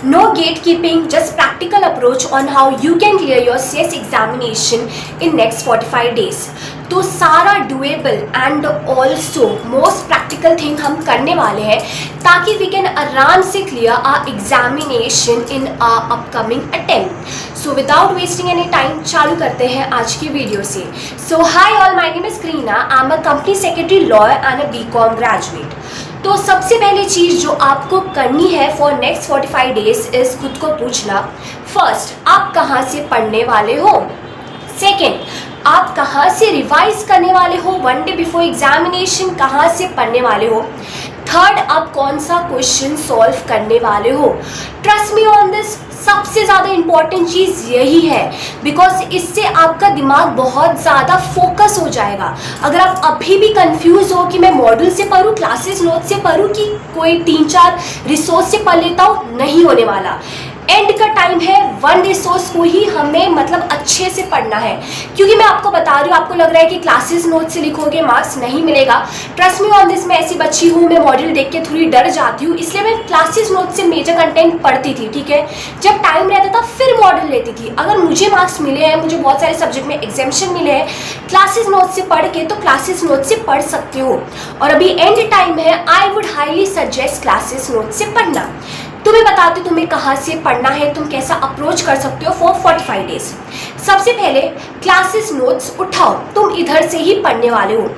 No gatekeeping, just practical approach on how you can clear your CS examination in next 45 days. तो सारा doable and also most practical thing हम करने वाले हैं ताकि we can आराम से clear our examination in our upcoming attempt. So without wasting any time, चालू करते हैं आज की वीडियो से. So hi all, my name is Karina. I'm a company secretary lawyer and a BCom graduate. तो सबसे पहली चीज़ जो आपको करनी है फॉर नेक्स्ट 45 डेज इज खुद को पूछना, फर्स्ट आप कहाँ से पढ़ने वाले हो, सेकेंड आप कहाँ से रिवाइज करने वाले हो, वन डे बिफोर एग्जामिनेशन कहाँ से पढ़ने वाले हो, थर्ड आप कौन सा क्वेश्चन सॉल्व करने वाले हो. ट्रस्ट मी ऑन दिस, सबसे ज़्यादा इम्पॉर्टेंट चीज़ यही है बिकॉज इससे आपका दिमाग बहुत ज़्यादा फोकस हो जाएगा. अगर आप अभी भी कंफ्यूज हो कि मैं मॉड्यूल से पढूं, क्लासेस नोट से पढूं कि कोई 3-4 रिसोर्स से पढ़ लेता हूँ, नहीं होने वाला. एंड का टाइम है, वन रिसोर्स को ही हमें मतलब अच्छे से पढ़ना है. क्योंकि मैं आपको बता रही हूँ, आपको लग रहा है कि क्लासेस नोट से लिखोगे मार्क्स नहीं मिलेगा. ट्रस्ट मी ऑन दिस, मैं ऐसी बच्ची हूँ, मैं मॉड्यूल देख के थोड़ी डर जाती हूँ, इसलिए मैं क्लासेस नोट से मेजर कंटेंट पढ़ती थी. ठीक है, जब टाइम रहता था फिर मॉड्यूल लेती थी. अगर मुझे मार्क्स मिले हैं, मुझे बहुत सारे सब्जेक्ट में एग्जामिशन मिले हैं क्लासेस नोट से पढ़ के, तो क्लासेस नोट से पढ़ सकते हो. और अभी एंड टाइम है, I would highly suggest classes note से पढ़ना. तुम्हें बताती हूँ तुम्हें कहाँ से पढ़ना है, तुम कैसा अप्रोच कर सकते हो फॉर 45 डेज. सबसे पहले क्लासेस नोट्स उठाओ. तुम इधर से ही पढ़ने वाले हो.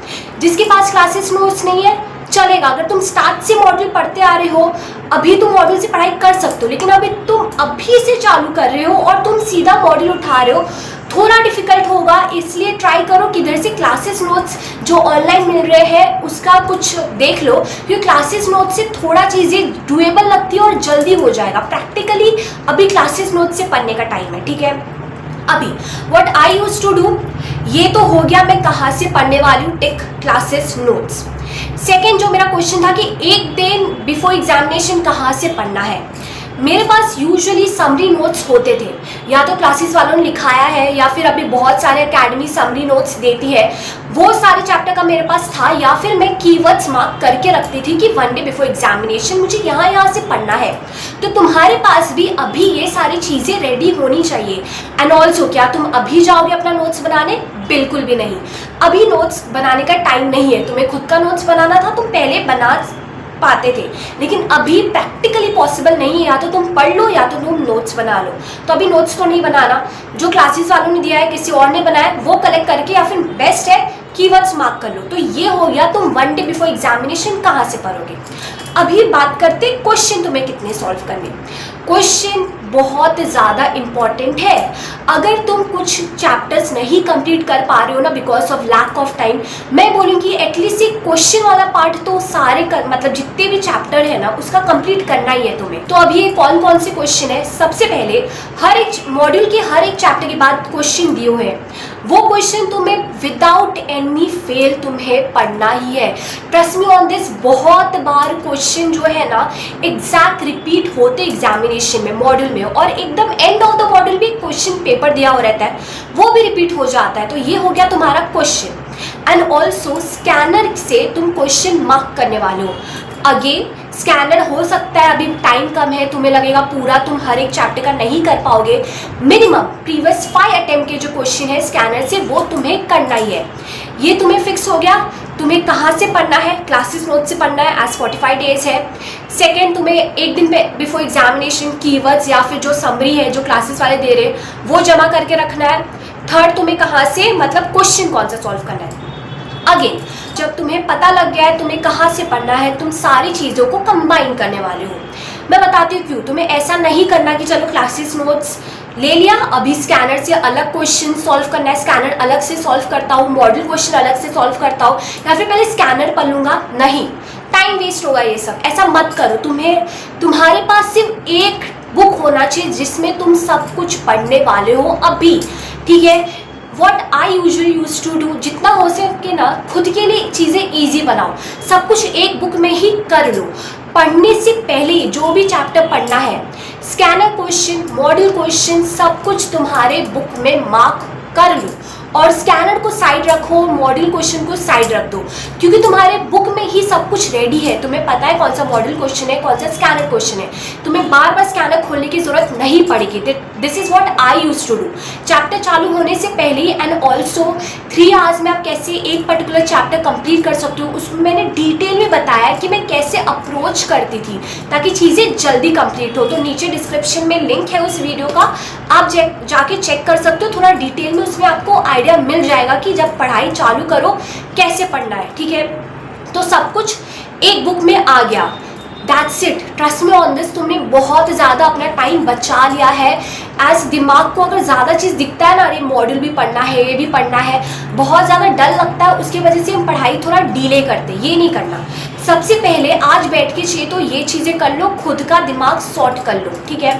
जिसके पास क्लासेस नोट्स नहीं है चलेगा, अगर तुम स्टार्ट से मॉड्यूल पढ़ते आ रहे हो, अभी तुम मॉड्यूल से पढ़ाई कर सकते हो. लेकिन अभी तुम अभी से चालू कर रहे हो और तुम सीधा मॉड्यूल उठा रहे हो, थोड़ा डिफिकल्ट होगा. इसलिए ट्राई करो कि इधर से क्लासेस नोट्स जो ऑनलाइन मिल रहे हैं उसका कुछ देख लो, क्योंकि क्लासेस नोट्स से थोड़ा चीज़ें डुएबल लगती है और जल्दी हो जाएगा. प्रैक्टिकली अभी क्लासेस नोट्स से पढ़ने का टाइम है. ठीक है, अभी what I used to do, ये तो हो गया मैं कहाँ से पढ़ने वाली हूँ, टेक क्लासेस नोट्स. सेकेंड जो मेरा क्वेश्चन था कि एक दिन बिफोर एग्जामिनेशन कहाँ से पढ़ना है. मेरे पास यूजुअली समरी नोट्स होते थे, या तो क्लासेस वालों ने लिखाया है या फिर अभी बहुत सारे एकेडमी समरी नोट्स देती है, वो सारे चैप्टर का मेरे पास था. या फिर मैं कीवर्ड्स मार्क करके रखती थी कि वन डे बिफोर एग्जामिनेशन मुझे यहाँ से पढ़ना है. तो तुम्हारे पास भी अभी ये सारी चीज़ें रेडी होनी चाहिए. एंड ऑल्सो क्या तुम अभी जाओगे अपना नोट्स बनाने? बिल्कुल भी नहीं. अभी नोट्स बनाने का टाइम नहीं है. तुम्हें खुद का नोट्स बनाना था, तुम पहले बना पाते थे, लेकिन अभी प्रैक्टिकली पॉसिबल नहीं है. या तो तुम पढ़ लो या तो तुम नोट्स बना लो. तो अभी नोट्स तो नहीं बनाना, जो क्लासेस वालों ने दिया है किसी और ने बनाया वो कलेक्ट करके, या फिर बेस्ट है कीवर्ड्स मार्क कर लो. तो ये हो गया तुम वन डे बिफोर एग्जामिनेशन कहाँ से पढ़ोगे. अभी बात करते क्वेश्चन तुम्हें कितने सॉल्व करने. क्वेश्चन बहुत ज़्यादा इम्पॉर्टेंट है. अगर तुम कुछ चैप्टर्स नहीं कंप्लीट कर पा रहे हो ना because of lack of time, मैं बोलूँगी एटलीस्ट एक क्वेश्चन वाला पार्ट तो सारे मतलब जितने भी चैप्टर है ना उसका कंप्लीट करना ही है तुम्हें. तो अभी ये कौन कौन से क्वेश्चन है, सबसे पहले हर एक मॉड्यूल के हर एक चैप्टर के बाद क्वेश्चन दिए हुए हैं. वो क्वेश्चन तुम्हें विदाउट एनी फेल तुम्हें पढ़ना ही है. ट्रस्ट मी ऑन दिस, बहुत बार क्वेश्चन जो है ना एग्जैक्ट रिपीट होते एग्जामिनेशन में मॉड्यूल में, और एकदम एंड ऑफ द मॉड्यूल भी क्वेश्चन पेपर दिया हो रहता है, वो भी रिपीट हो जाता है. तो ये हो गया तुम्हारा क्वेश्चन. एंड ऑल्सो स्कैनर से तुम क्वेश्चन मार्क करने वाले हो. अगेन स्कैनर हो सकता है अभी टाइम कम है, तुम्हें लगेगा पूरा तुम हर एक चैप्टर का नहीं कर पाओगे, मिनिमम प्रीवियस 5 अटेम्प्ट के जो क्वेश्चन है स्कैनर से वो तुम्हें करना ही है. ये तुम्हें फिक्स हो गया. तुम्हें कहाँ से पढ़ना है, क्लासेस नोट से पढ़ना है, एज 45 डेज है. सेकेंड, तुम्हें एक दिन बिफोर एग्जामिनेशन कीवर्ड्स या फिर जो समरी है जो क्लासेस वाले दे रहे हैं वो जमा करके रखना है. थर्ड, तुम्हें कहाँ से मतलब क्वेश्चन कौन सा सॉल्व करना है. अगेन जब तुम्हें पता लग गया है तुम्हें कहाँ से पढ़ना है, तुम सारी चीज़ों को कंबाइन करने वाले हो. मैं बताती हूँ क्यों. तुम्हें ऐसा नहीं करना कि चलो क्लासेस नोट्स ले लिया, अभी स्कैनर से अलग क्वेश्चन सॉल्व करना है, स्कैनर अलग से सॉल्व करता हूँ, मॉडल क्वेश्चन अलग से सॉल्व करता हूँ, या फिर पहले स्कैनर पढ़ लूँगा. नहीं, टाइम वेस्ट होगा ये सब. ऐसा मत करो. तुम्हारे पास सिर्फ एक बुक होना चाहिए जिसमें तुम सब कुछ पढ़ने वाले हो अभी. ठीक है, what I usually use to do, जितना हो सके ना खुद के लिए चीज़ें ईजी बनाओ. सब कुछ एक बुक में ही कर लो. पढ़ने से पहले जो भी चैप्टर पढ़ना है, स्कैनर क्वेश्चन, मॉडल क्वेश्चन, सब कुछ तुम्हारे बुक में मार्क कर लो. और स्कैनर को साइड रखो, मॉडल क्वेश्चन को साइड रख दो, क्योंकि तुम्हारे बुक में ही सब कुछ रेडी है। तुम्हें पता है कौन सा मॉडल क्वेश्चन है, कौन सा स्कैनर क्वेश्चन है। तुम्हें बार बार स्कैनर खोलने की जरूरत नहीं पड़ेगी। This is what I used to do. Chapter चालू होने से पहले ही एंड ऑल्सो 3 आवर्स में आप कैसे एक पर्टिकुलर चैप्टर कंप्लीट कर सकते हो, उसमें मैंने डिटेल में बताया कि मैं कैसे अप्रोच करती थी ताकि चीज़ें जल्दी कंप्लीट हो। तो नीचे डिस्क्रिप्शन में लिंक है उस वीडियो का, आप जाके चेक कर सकते हो। थोड़ा डिटेल में उसमें आपको आइडिया मिल जाएगा कि जब पढ़ाई चालू करो कैसे पढ़ना है, ठीक है। तो सब कुछ एक बुक में आ गया। That's it, trust me on this. तुमने बहुत ज़्यादा अपना टाइम बचा लिया है। एज दिमाग को अगर ज़्यादा चीज़ दिखता है ना, अरे मॉड्यूल भी पढ़ना है, ये भी पढ़ना है, बहुत ज़्यादा डर लगता है, उसकी वजह से हम पढ़ाई थोड़ा डिले करते हैं। ये नहीं करना। सबसे पहले आज बैठ के चाहिए तो ये चीज़ें कर लो, खुद का दिमाग सॉर्ट कर लो, ठीक है।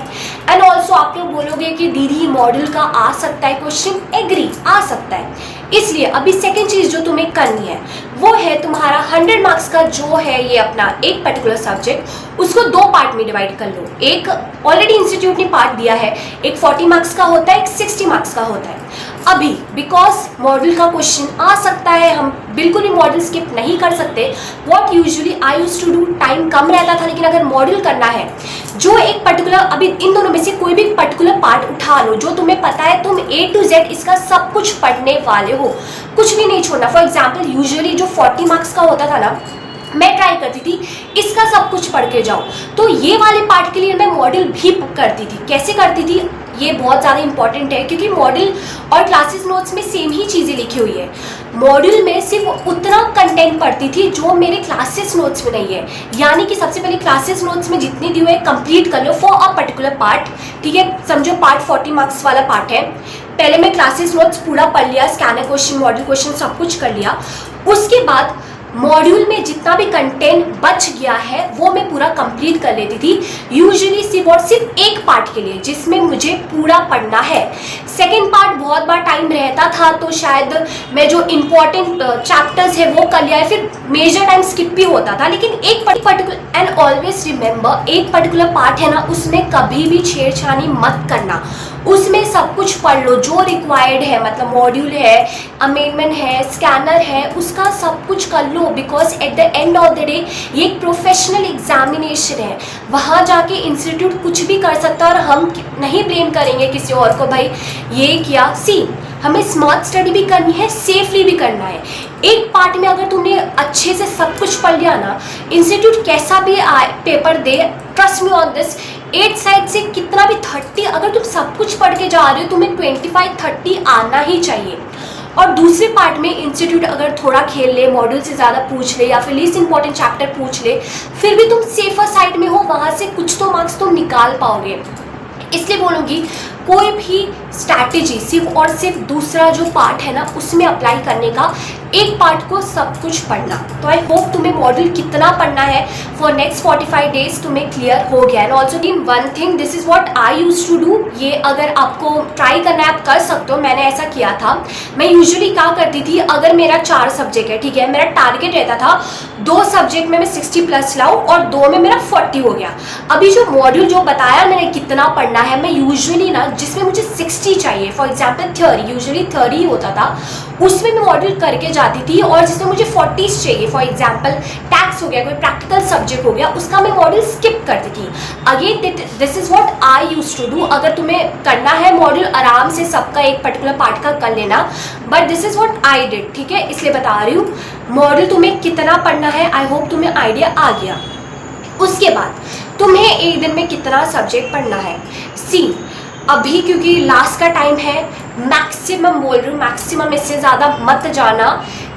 एंड ऑल्सो आप लोग बोलोगे कि दीदी मॉड्यूल का आ सकता है क्वेश्चन, एग्री, आ सकता है। इसलिए अभी सेकेंड चीज़ जो तुम्हें करनी है वो है तुम्हारा 100 मार्क्स का जो है ये अपना एक पर्टिकुलर सब्जेक्ट, उसको 2 पार्ट में डिवाइड कर लो। एक ऑलरेडी इंस्टीट्यूट ने पार्ट दिया है, एक 40 मार्क्स का होता है, एक 60 मार्क्स का होता है। अभी बिकॉज मॉडल का क्वेश्चन आ सकता है, हम बिल्कुल भी मॉडल स्किप नहीं कर सकते। What usually I used to do, time कम रहता था, लेकिन अगर मॉडल करना है जो एक पर्टिकुलर, अभी इन दोनों में से कोई भी पर्टिकुलर पार्ट उठा लो जो तुम्हें पता है तुम A to Z इसका सब कुछ पढ़ने वाले हो, कुछ भी नहीं छोड़ना। फॉर एग्जाम्पल यूजुअली जो 40 मार्क्स का होता था ना, मैं ट्राई करती थी इसका सब कुछ पढ़ के जाओ। तो ये वाले पार्ट के लिए मैं मॉडल भी करती थी। कैसे करती थी, ये बहुत ज़्यादा इंपॉर्टेंट है, क्योंकि मॉडल और क्लासेस नोट्स में सेम ही चीज़ें लिखी हुई है। मॉडल में सिर्फ उतना कंटेंट पढ़ती थी जो मेरे क्लासेस नोट्स में नहीं है। यानी कि सबसे पहले क्लासेस नोट्स में जितनी दी हुई है कंप्लीट कर लो फॉर अ पर्टिकुलर पार्ट, ठीक है। समझो पार्ट 40 मार्क्स वाला पार्ट है, पहले मैं क्लासेस नोट्स पूरा पढ़ लिया, स्कैनर क्वेश्चन, मॉडल क्वेश्चन सब कुछ कर लिया। उसके बाद मॉड्यूल में जितना भी कंटेंट बच गया है वो मैं पूरा कंप्लीट कर लेती थी, यूजुअली सिर्फ और सिर्फ एक पार्ट के लिए जिसमें मुझे पूरा पढ़ना है। सेकेंड पार्ट बहुत बार टाइम रहता था तो शायद मैं जो इम्पोर्टेंट चैप्टर्स है वो कर लिया है, फिर मेजर टाइम स्किप भी होता था। लेकिन एक पर्टिकुलर, एंड ऑलवेज रिमेंबर, एक पर्टिकुलर पार्ट है ना, उसमें कभी भी छेड़छानी मत करना। उसमें सब कुछ पढ़ लो जो रिक्वायर्ड है, मतलब मॉड्यूल है, अमेंडमेंट है, स्कैनर है, उसका सब कुछ कर लो। Because at the end of the day ये एक प्रोफेशनल एग्जामिनेशन है, वहाँ जाके इंस्टीट्यूट कुछ भी कर सकता है और हम नहीं ब्लेम करेंगे किसी और को, भाई ये किया। सी, हमें स्मार्ट स्टडी भी करनी है, सेफली भी करना है। एक पार्ट में अगर तुमने अच्छे से सब कुछ पढ़ लिया ना, इंस्टीट्यूट कैसा भी paper they, trust me on this, 8 side से कितना भी 30, अगर तुम सब कुछ पढ़ के जा रहे हो तुम्हें 25-30 आना ही चाहिए। और दूसरे पार्ट में इंस्टीट्यूट अगर थोड़ा खेल ले, मॉड्यूल से ज़्यादा पूछ ले या फिर लीस्ट इंपॉर्टेंट चैप्टर पूछ ले, फिर भी तुम सेफर साइड में हो, वहाँ से कुछ तो मार्क्स तुम निकाल पाओगे। इसलिए बोलूँगी कोई भी स्ट्रैटेजी सिर्फ और सिर्फ दूसरा जो पार्ट है ना उसमें अप्लाई करने का, एक पार्ट को सब कुछ पढ़ना। तो आई होप तुम्हें मॉड्यूल कितना पढ़ना है फॉर नेक्स्ट 45 डेज तुम्हें क्लियर हो गया। And also in one thing, this is what I used to do. ये अगर आपको ट्राई करना है आप कर सकते हो, मैंने ऐसा किया था। मैं यूजुअली क्या करती थी, अगर मेरा 4 सब्जेक्ट है, ठीक है, मेरा टारगेट रहता था 2 सब्जेक्ट में मैं 60+ लाऊं और 2 में मेरा 40 हो गया। अभी जो मॉड्यूल जो बताया मैंने कितना पढ़ना है, मैं यूजुअली ना जिसमें मुझे 60 चाहिए, for example theory, usually theory ही होता था, उसमें मैं मॉड्यूल करके जाती थी। और जिसमें मुझे 40 चाहिए, फॉर एग्जाम्पल टैक्स हो गया, कोई प्रैक्टिकल सब्जेक्ट हो गया, उसका मैं मॉड्यूल स्किप करती थी। Again this is what I used to do. अगर तुम्हें करना है मॉड्यूल आराम से सबका एक पर्टिकुलर पार्ट का कर लेना, but this is what I did, ठीक है। इसलिए बता रही हूँ मॉड्यूल तुम्हें कितना पढ़ना है, आई होप तुम्हें आइडिया आ गया। उसके बाद तुम्हें एक दिन में कितना सब्जेक्ट पढ़ना है। सी, अभी क्योंकि लास्ट का टाइम है, मैक्सिमम बोल रही हूँ, मैक्सिमम इससे ज़्यादा मत जाना,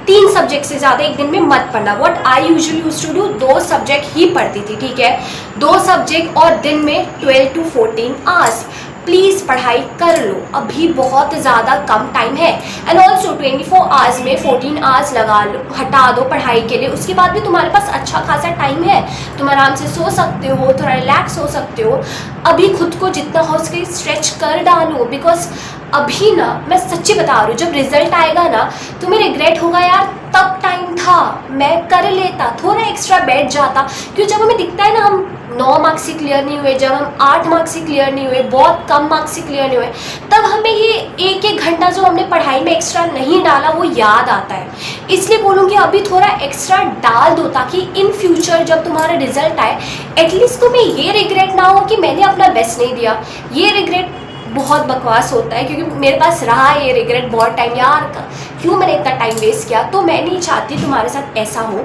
3 सब्जेक्ट से ज़्यादा एक दिन में मत पढ़ना। What I usually used to do, 2 subject ही पढ़ती थी, ठीक है, 2 सब्जेक्ट और दिन में 12 to 14 आवर्स। प्लीज़ पढ़ाई कर लो, अभी बहुत ज़्यादा कम टाइम है। एंड ऑल्सो 24 आवर्स में 14 आवर्स लगा लो, हटा दो पढ़ाई के लिए। उसके बाद भी तुम्हारे पास अच्छा खासा टाइम है, तुम आराम से सो सकते हो, थोड़ा रिलैक्स हो सकते हो। अभी खुद को जितना हो सके स्ट्रेच कर डालो, बिकॉज अभी ना मैं सच्ची बता रही हूँ, जब रिजल्ट आएगा ना तुम्हें रिग्रेट होगा, यार तब टाइम था, मैं कर लेता, थोड़ा एक्स्ट्रा बैठ जाता। क्योंकि जब हमें दिखता है ना हम 9 मार्क्स से क्लियर नहीं हुए, जब हम 8 मार्क्स से क्लियर नहीं हुए, बहुत कम मार्क्स से क्लियर नहीं हुए, तब हमें ये एक एक घंटा जो हमने पढ़ाई में एक्स्ट्रा नहीं डाला वो याद आता है। इसलिए बोलूँगी अभी थोड़ा एक्स्ट्रा डाल दो, ताकि इन फ्यूचर जब तुम्हारा रिजल्ट आए एटलीस्ट तुम्हें ये रिग्रेट ना हो कि मैंने अपना बेस्ट नहीं दिया। ये रिग्रेट बहुत बकवास होता है, क्योंकि मेरे पास रहा ये रिग्रेट बहुत टाइम, यार क्यों मैंने इतना टाइम वेस्ट किया। तो मैं नहीं चाहती तुम्हारे साथ ऐसा हो।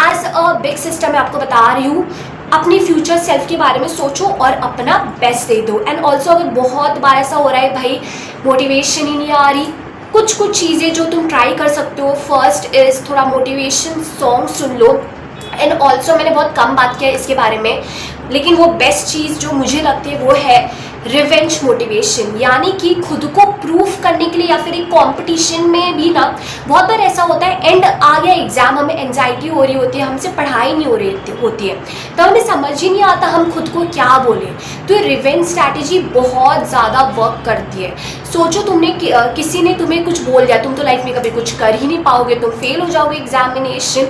एज अ बिग सिस्टर मैं आपको बता रही हूँ, अपनी फ्यूचर सेल्फ के बारे में सोचो और अपना बेस्ट दे दो। एंड ऑल्सो अगर बहुत बार ऐसा हो रहा है भाई मोटिवेशन ही नहीं आ रही, कुछ चीज़ें जो तुम ट्राई कर सकते हो, फर्स्ट इज़ थोड़ा motivation song soon low. And also मैंने बहुत कम बात किया इसके बारे में, लेकिन वो बेस्ट चीज़ जो मुझे लगती है वो है रिवेंज मोटिवेशन, यानी कि खुद को प्रूफ करने के लिए, या फिर एक कंपटीशन में भी ना बहुत बार ऐसा होता है एंड आ गया एग्जाम, हमें एंजाइटी हो रही होती है, हमसे पढ़ाई नहीं हो रही होती है, तो हमें समझ ही नहीं आता हम खुद को क्या बोले। तो ये रिवेंज स्ट्रैटेजी बहुत ज़्यादा वर्क करती है। सोचो तुमने किसी ने तुम्हें कुछ बोल दिया, तुम तो लाइफ में कभी कुछ कर ही नहीं पाओगे, तुम फेल हो जाओगे एग्जामिनेशन,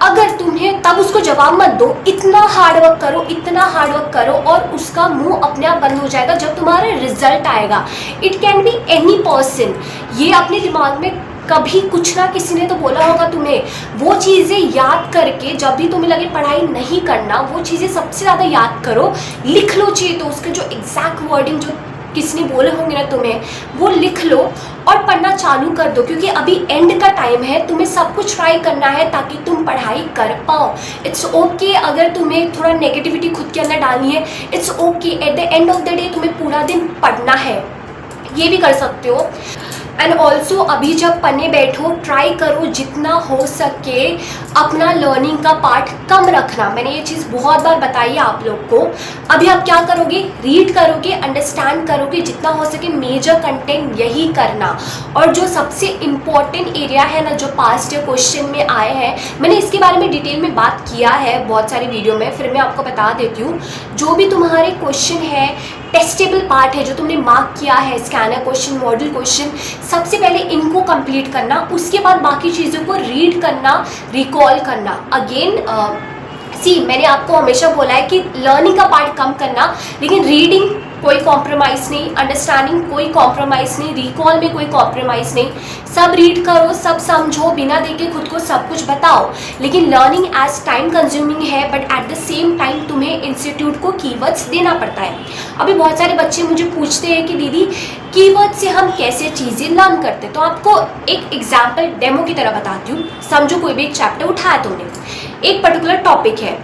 अगर तुम्हें तब उसको जवाब मत दो, इतना हार्डवर्क करो, इतना हार्डवर्क करो और उसका मुंह अपने आप बंद हो जाएगा जब तुम्हारा रिजल्ट आएगा। It can be any person. ये अपने दिमाग में कभी कुछ ना किसी ने तो बोला होगा तुम्हें, वो चीज़ें याद करके जब भी तुम्हें लगे पढ़ाई नहीं करना, वो चीज़ें सबसे ज़्यादा याद करो, लिख लो चाहिए तो उसके जो एग्जैक्ट वर्डिंग जो किसी ने बोले होंगे ना तुम्हें, वो लिख लो और पढ़ना चालू कर दो, क्योंकि अभी एंड का टाइम है, तुम्हें सब कुछ ट्राई करना है ताकि तुम पढ़ाई कर पाओ। इट्स ओके अगर तुम्हें थोड़ा नेगेटिविटी खुद के अंदर डालनी है, it's okay, eight the end of the day तुम्हें पूरा दिन पढ़ना है, ये भी कर सकते हो। एंड ऑल्सो अभी जब पढ़ने बैठो ट्राई करो जितना हो सके अपना लर्निंग का पार्ट कम रखना। मैंने ये चीज़ बहुत बार बताई है आप लोग को। अभी आप क्या करोगे, रीड करोगे, अंडरस्टैंड करोगे, जितना हो सके मेजर कंटेंट यही करना। और जो सबसे इम्पॉर्टेंट एरिया है ना, जो पास्ट ईयर क्वेश्चन में आए हैं, मैंने इसके बारे में डिटेल में बात किया है बहुत सारी वीडियो में, फिर मैं आपको बता देती हूँ। जो भी तुम्हारे क्वेश्चन है, टेस्टेबल पार्ट है, जो तुमने मार्क किया है, स्कैनर क्वेश्चन, मॉडल क्वेश्चन, सबसे पहले इनको कंप्लीट करना, उसके बाद बाकी चीज़ों को रीड करना, रिकॉल करना। अगेन मैंने आपको हमेशा बोला है कि लर्निंग का पार्ट कम करना, लेकिन रीडिंग कोई कॉम्प्रोमाइज़ नहीं, अंडरस्टैंडिंग कोई कॉम्प्रोमाइज़ नहीं, रिकॉल में कोई कॉम्प्रोमाइज़ नहीं। सब रीड करो, सब समझो, बिना देखे खुद को सब कुछ बताओ। लेकिन लर्निंग एज टाइम कंज्यूमिंग है, but at the same time तुम्हें इंस्टीट्यूट को कीवर्ड्स देना पड़ता है। अभी बहुत सारे बच्चे मुझे पूछते हैं कि दीदी कीवर्ड से हम कैसे चीज़ें लर्न करते, तो आपको एक एग्जाम्पल डेमो की तरह बताती हूँ। समझो कोई भी एक चैप्टर उठाया तुमने, एक पर्टिकुलर टॉपिक है,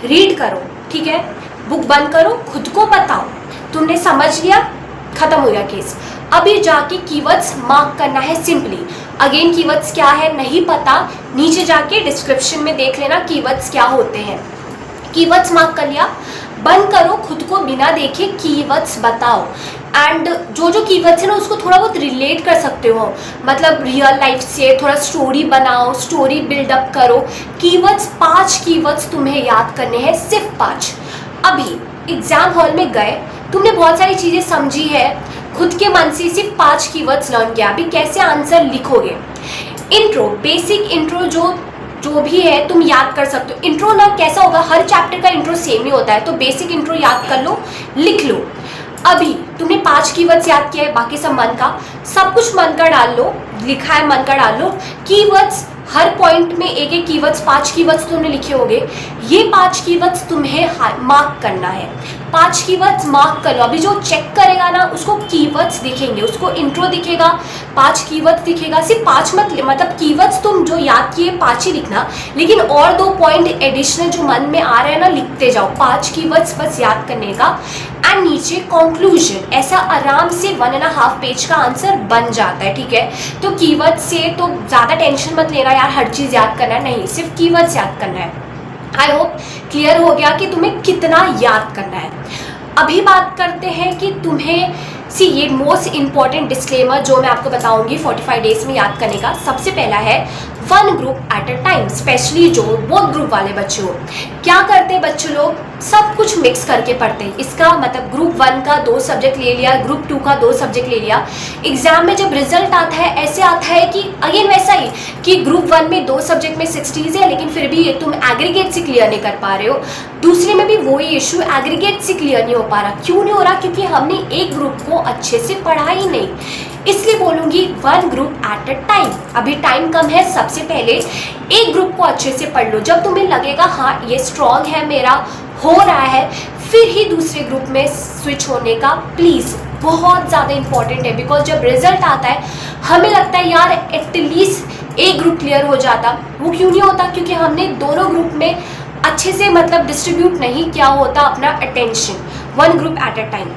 रीड करो, ठीक है, बुक बंद करो, खुद को बताओ, तुमने समझ लिया, खत्म हो गया केस। अभी जाके कीवर्ड्स मार्क करना है सिंपली। अगेन कीवर्ड्स क्या है नहीं पता, नीचे जाके डिस्क्रिप्शन में देख लेना कीवर्ड्स क्या होते हैं। कीवर्ड्स मार्क कर लिया, बंद करो, खुद को बिना देखे कीवर्ड्स बताओ। एंड जो कीवर्ड्स है ना उसको थोड़ा बहुत रिलेट कर सकते हो, मतलब रियल लाइफ से थोड़ा स्टोरी बनाओ, स्टोरी बिल्डअप करो। कीवर्ड्स 5 कीवर्ड्स तुम्हें याद करने हैं, सिर्फ 5। अभी एग्जाम हॉल में गए, तुमने बहुत सारी चीज़ें समझी है, खुद के मन से सिर्फ 5 कीवर्ड्स लर्न किया। अभी कैसे आंसर लिखोगे? इंट्रो, बेसिक इंट्रो जो भी है तुम याद कर सकते हो। इंट्रो ना कैसा होगा, हर चैप्टर का इंट्रो सेम ही होता है, तो बेसिक इंट्रो याद कर लो, लिख लो। अभी तुमने 5 कीवर्ड्स याद किया है, बाकी सब मन का, सब कुछ मन का डाल लो, लिखा है मन का डाल लो। कीवर्ड्स हर पॉइंट में एक एक कीवर्ड्स, 5 कीवर्ड्स तुमने लिखे होंगे, ये 5 कीवर्ड्स तुम्हें मार्क करना है। 5 कीवर्ड्स मार्क कर लो। अभी जो चेक करेगा ना उसको कीवर्ड्स दिखेंगे, उसको इंट्रो दिखेगा, 5 कीवर्ड्स दिखेगा। सिर्फ 5 मत, मतलब कीवर्ड्स तुम जो याद किए 5 ही लिखना, लेकिन और 2 पॉइंट एडिशनल जो मन में आ रहे हैं ना लिखते जाओ। 5 कीवर्ड्स बस याद करने का। एंड नीचे कंक्लूजन, ऐसा आराम से 1.5 पेज का आंसर बन जाता है, ठीक है। तो कीवर्ड से तो ज़्यादा टेंशन मत लेना यार, हर चीज़ याद करना है, नहीं, सिर्फ कीवर्ड्स याद करना है। आई होप क्लियर हो गया कि तुम्हें कितना याद करना है। अभी बात करते हैं कि तुम्हें ये मोस्ट इंपॉर्टेंट डिस्क्लेमर जो मैं आपको बताऊंगी 45 डेज में याद करने का। सबसे पहला है 1 group at a time, specially जो बोथ ग्रुप वाले बच्चे हो। क्या करते हैं बच्चे लोग, सब कुछ मिक्स करके पढ़ते हैं। इसका मतलब ग्रुप 1 का 2 सब्जेक्ट ले लिया, ग्रुप 2 का 2 सब्जेक्ट ले लिया। एग्जाम में जब रिजल्ट आता है ऐसे आता है कि अगेन वैसा ही कि ग्रुप 1 में 2 सब्जेक्ट में 60s है, लेकिन फिर भी ये तुम एग्रीगेट से क्लियर नहीं कर पा रहे हो। दूसरे में भी वही इशू, एग्रीगेट से क्लियर नहीं हो पा रहा। क्यों नहीं हो रहा? क्योंकि हमने एक ग्रुप को अच्छे से पढ़ा ही नहीं। इसलिए बोलूँगी 1 ग्रुप एट अ टाइम। अभी टाइम कम है, सबसे पहले एक ग्रुप को अच्छे से पढ़ लो। जब तुम्हें लगेगा हाँ ये स्ट्रॉन्ग है, मेरा हो रहा है, फिर ही दूसरे ग्रुप में स्विच होने का प्लीज़ बहुत ज़्यादा इंपॉर्टेंट है। बिकॉज जब रिजल्ट आता है हमें लगता है यार एटलीस्ट एक ग्रुप क्लियर हो जाता। वो क्यों नहीं होता? क्योंकि हमने दोनों ग्रुप में अच्छे से मतलब डिस्ट्रीब्यूट नहीं किया होता अपना attention. 1 group at a time.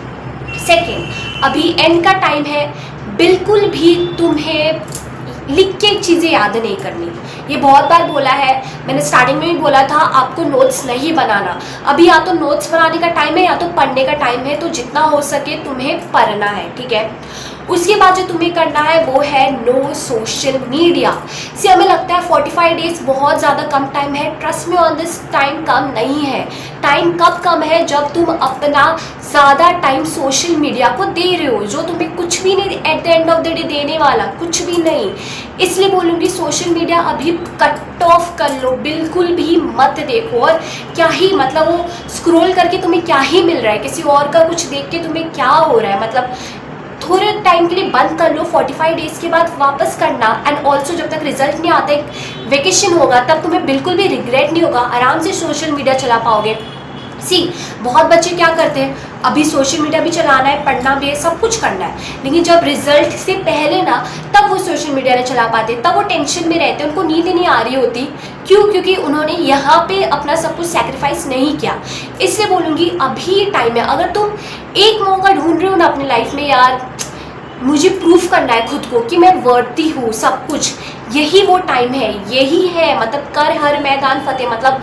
Second, अभी एंड का टाइम है, बिल्कुल भी तुम्हें लिख के चीज़ें याद नहीं करनी। ये बहुत बार बोला है मैंने, स्टार्टिंग में भी बोला था आपको नोट्स नहीं बनाना। अभी या तो नोट्स बनाने का टाइम है या तो पढ़ने का टाइम है, तो जितना हो सके तुम्हें पढ़ना है, ठीक है। उसके बाद जो तुम्हें करना है वो है नो सोशल मीडिया। से हमें लगता है 45 डेज बहुत ज़्यादा कम टाइम है। ट्रस्ट में ऑन दिस, टाइम कम नहीं है। टाइम कब कम है? जब तुम अपना ज़्यादा टाइम सोशल मीडिया को दे रहे हो, जो तुम्हें कुछ भी नहीं eight the end of the day देने वाला, कुछ भी नहीं। इसलिए बोलूँगी सोशल मीडिया अभी कट ऑफ कर लो, बिल्कुल भी मत देखो। और क्या ही मतलब वो स्क्रॉल करके तुम्हें क्या ही मिल रहा है, किसी और का कुछ देख के तुम्हें क्या हो रहा है, मतलब थोड़े टाइम के लिए बंद कर लो। 45 डेज के बाद वापस करना। एंड ऑल्सो जब तक रिजल्ट नहीं आता, एक वेकेशन होगा, तब तुम्हें बिल्कुल भी रिग्रेट नहीं होगा, आराम से सोशल मीडिया चला पाओगे। बहुत बच्चे क्या करते हैं, अभी सोशल मीडिया भी चलाना है, पढ़ना भी है, सब कुछ करना है, लेकिन जब रिजल्ट से पहले ना तब वो सोशल मीडिया नहीं चला पाते, तब वो टेंशन में रहते हैं, उनको नींद नहीं आ रही होती। क्यों? क्योंकि उन्होंने यहाँ पे अपना सब कुछ सैक्रिफाइस नहीं किया। इसलिए बोलूँगी अभी टाइम है। अगर तुम एक मौका ढूंढ रहे हो ना अपनी लाइफ में, यार मुझे प्रूफ करना है खुद को कि मैं वर्दी हूँ सब कुछ, यही वो टाइम है, यही है मतलब कर हर मैदान फतेह, मतलब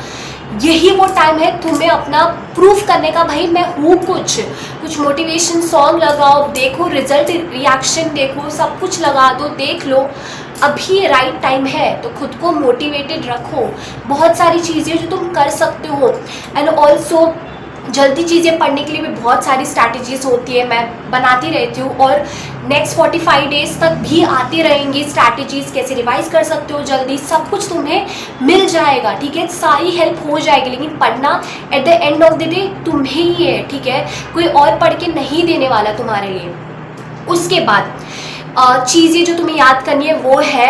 यही वो टाइम है तुम्हें अपना प्रूफ करने का। भाई मैं हूँ कुछ मोटिवेशन सॉन्ग लगाओ, देखो रिजल्ट रिएक्शन देखो, सब कुछ लगा दो, देख लो। अभी राइट टाइम है, तो खुद को मोटिवेटेड रखो। बहुत सारी चीज़ें जो तुम कर सकते हो। एंड ऑल्सो जल्दी चीज़ें पढ़ने के लिए भी बहुत सारी स्ट्रैटेजीज होती है, मैं बनाती रहती हूँ, और नेक्स्ट 45 डेज तक भी आती रहेंगी स्ट्रैटेजीज, कैसे रिवाइज कर सकते हो जल्दी, सब कुछ तुम्हें मिल जाएगा, ठीक है। सारी हेल्प हो जाएगी, लेकिन पढ़ना eight the end of the day तुम्हें ही है, ठीक है। कोई और पढ़ के नहीं देने वाला तुम्हारे लिए। उसके बाद चीज़ें जो तुम्हें याद करनी है वो है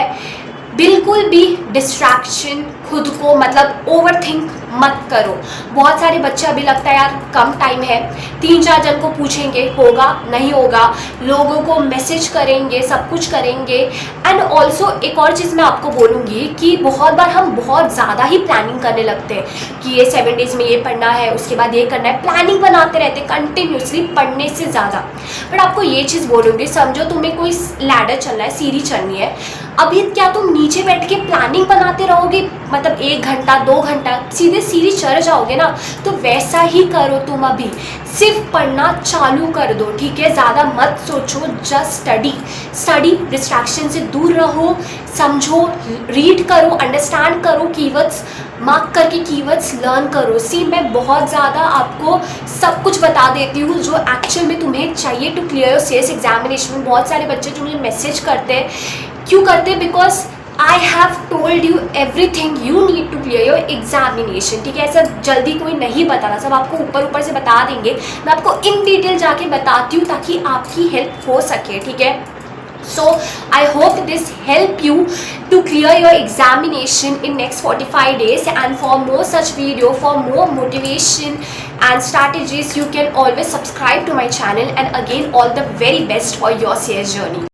बिल्कुल भी डिस्ट्रैक्शन खुद को मतलब ओवरथिंक मत करो। बहुत सारे बच्चे अभी लगता है यार कम टाइम है, 3-4 जन को पूछेंगे, होगा नहीं होगा, लोगों को मैसेज करेंगे, सब कुछ करेंगे। एंड ऑल्सो एक और चीज़ मैं आपको बोलूँगी कि बहुत बार हम बहुत ज़्यादा ही प्लानिंग करने लगते हैं कि ये 7 डेज में ये पढ़ना है, उसके बाद ये करना है, प्लानिंग बनाते रहते कंटिन्यूसली पढ़ने से ज़्यादा। बट आपको ये चीज़ बोलूँगी, समझो तुम्हें कोई लैडर चलना है, सीढ़ी चढ़नी है, अभी क्या तुम नीचे बैठ के प्लानिंग बनाते रहोगे मतलब 1 घंटा 2 घंटा, सीधे सीढ़ी चढ़ जाओगे ना। तो वैसा ही करो तुम, अभी सिर्फ पढ़ना चालू कर दो, ठीक है। ज़्यादा मत सोचो, जस्ट स्टडी, डिस्ट्रैक्शन से दूर रहो, समझो, रीड करो, अंडरस्टैंड करो, कीवर्ड्स मार्क करके कीवर्ड्स लर्न करो। मैं बहुत ज़्यादा आपको सब कुछ बता देती हूँ जो एक्चुअल में तुम्हें चाहिए to clear your CS examination. बहुत सारे बच्चे जो मुझे मैसेज करते हैं, क्यों करते हैं? Because I have told you everything you need to clear your examination, ठीक है। ऐसा जल्दी कोई नहीं बताना, सब आपको ऊपर से बता देंगे, मैं आपको इन डिटेल जाके बताती हूँ ताकि आपकी हेल्प हो सके, ठीक है। So I hope this help you to clear your examination in next 45 days, and for more such video, for more motivation and strategies, you can always subscribe to my channel, and again all the very best for your CS journey.